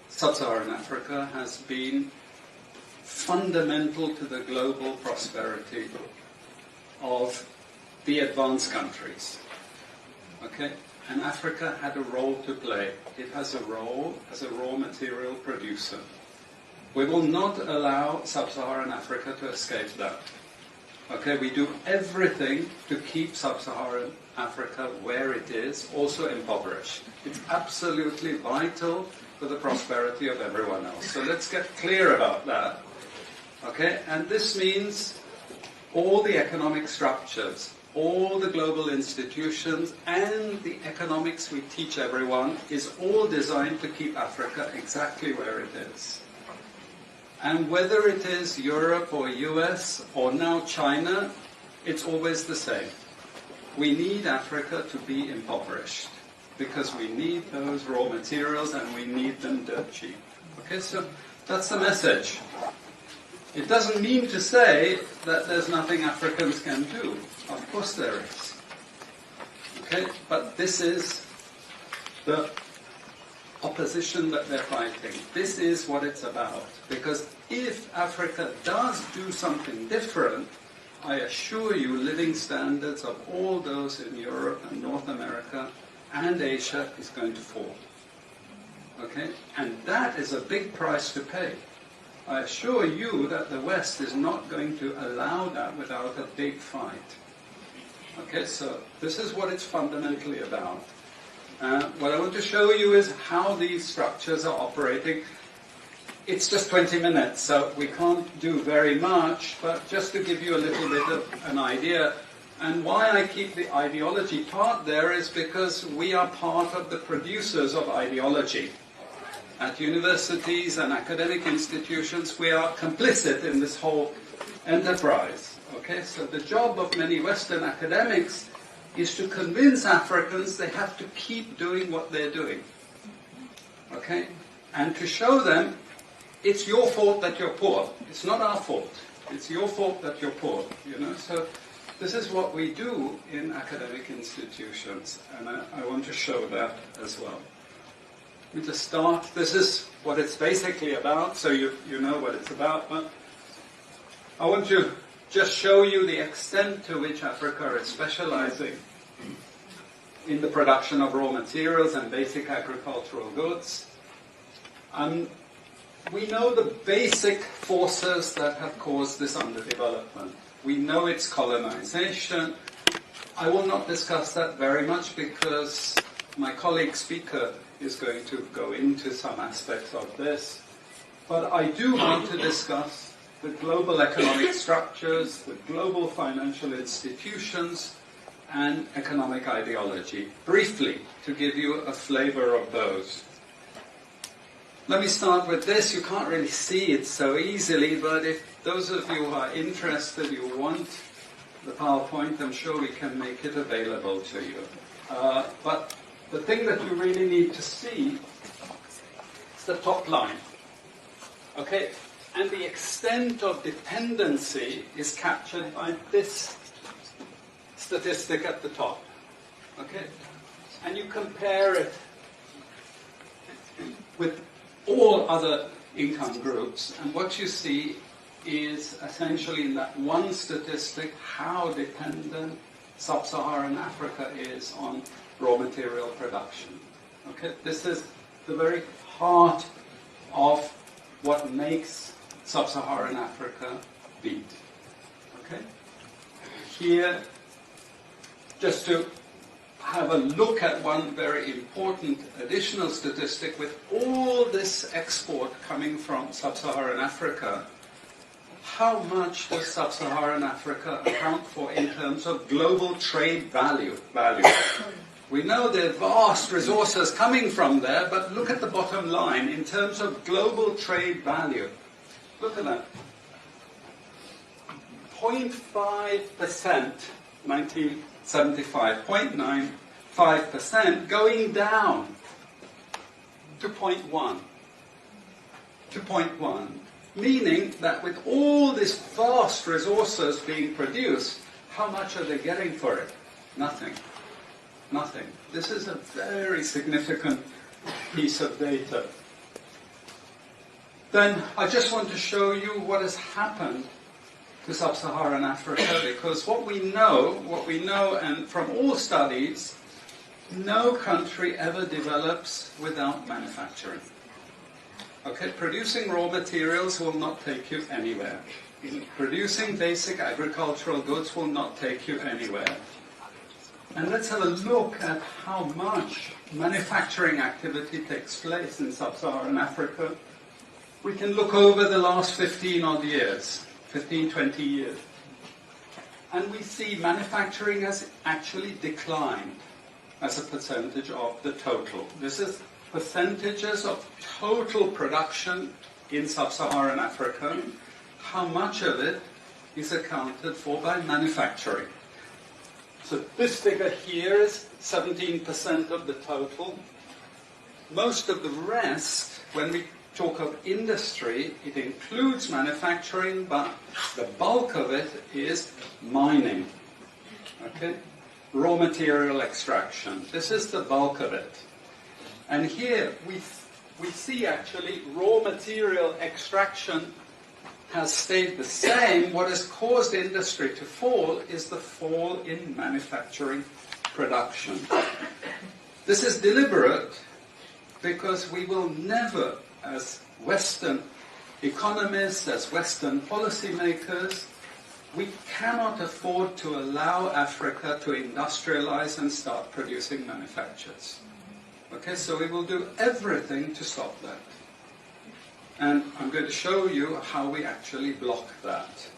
Sub-Saharan Africa has been fundamental to the global prosperity of the advanced countries. Okay? And Africa had a role to play. It has a role as a raw material producer. We will not allow Sub-Saharan Africa to escape that. Okay, we do everything to keep Sub-Saharan Africa where it is, also impoverished. It's absolutely vital for the prosperity of everyone else. So let's get clear about that. Okay, and this means all the economic structures, all the global institutions, and the economics we teach everyone is all designed to keep Africa exactly where it is. And whether it is Europe or US or now China, it's always the same. We need Africa to be impoverished because we need those raw materials and we need them dirt cheap. Okay, so that's the message. It doesn't mean to say that there's nothing Africans can do. Of course there is. Okay, but this is the opposition that they're fighting. This is what it's about. Because if Africa does do something different, I assure you living standards of all those in Europe and North America and Asia is going to fall. Okay? And that is a big price to pay. I assure you that the West is not going to allow that without a big fight. Okay, so this is what it's fundamentally about. What I want to show you is how these structures are operating. It's just 20 minutes, so we can't do very much, but just to give you a little bit of an idea. And why I keep the ideology part there is because we are part of the producers of ideology. At universities and academic institutions, we are complicit in this whole enterprise. Okay, so the job of many Western academics is to convince Africans they have to keep doing what they're doing. Okay? And to show them it's your fault that you're poor. It's not our fault. It's your fault that you're poor. You know? So this is what we do in academic institutions, and I want to show that as well. We just start. This is what it's basically about, so you know what it's about. But I want to just show you the extent to which Africa is specializing in the production of raw materials and basic agricultural goods. We know the basic forces that have caused this underdevelopment. We know it's colonization. I will not discuss that very much because my colleague speaker is going to go into some aspects of this. But I do want to discuss the global economic structures, the global financial institutions, and economic ideology, briefly, to give you a flavor of those. Let me start with this. You can't really see it so easily, but if those of you who are interested, you want the PowerPoint, I'm sure we can make it available to you. But the thing that you really need to see is the top line. Okay? And the extent of dependency is captured by this statistic at the top. Okay? And you compare it with all other income groups, and what you see is essentially in that one statistic how dependent sub-Saharan Africa is on raw material production. Okay? This is the very heart of what makes sub-Saharan Africa beat. Okay? Here, just to have a look at one very important additional statistic, with all this export coming from sub-Saharan Africa, how much does sub-Saharan Africa account for in terms of global trade value? We know there are vast resources coming from there, but look at the bottom line in terms of global trade value. Look at that. 0.5%, 1975, 0.95%, going down to 0.1. To 0.1. Meaning that with all these vast resources being produced, how much are they getting for it? Nothing. Nothing. This is a very significant piece of data. Then I just want to show you what has happened to sub-Saharan Africa, because what we know, and from all studies, no country ever develops without manufacturing. Okay, producing raw materials will not take you anywhere. Producing basic agricultural goods will not take you anywhere. And let's have a look at how much manufacturing activity takes place in sub-Saharan Africa. We can look over the last 15 odd years, 15, 20 years. And we see manufacturing has actually declined as a percentage of the total. This is percentages of total production in sub-Saharan Africa. How much of it is accounted for by manufacturing? So this figure here is 17% of the total. Most of the rest, when we talk of industry, it includes manufacturing, but the bulk of it is mining. Okay? Raw material extraction. This is the bulk of it. And here we see actually raw material extraction has stayed the same. What has caused industry to fall is the fall in manufacturing production. This is deliberate because we will never, as Western economists, as Western policymakers, we cannot afford to allow Africa to industrialize and start producing manufactures. Okay, so we will do everything to stop that. And I'm going to show you how we actually block that.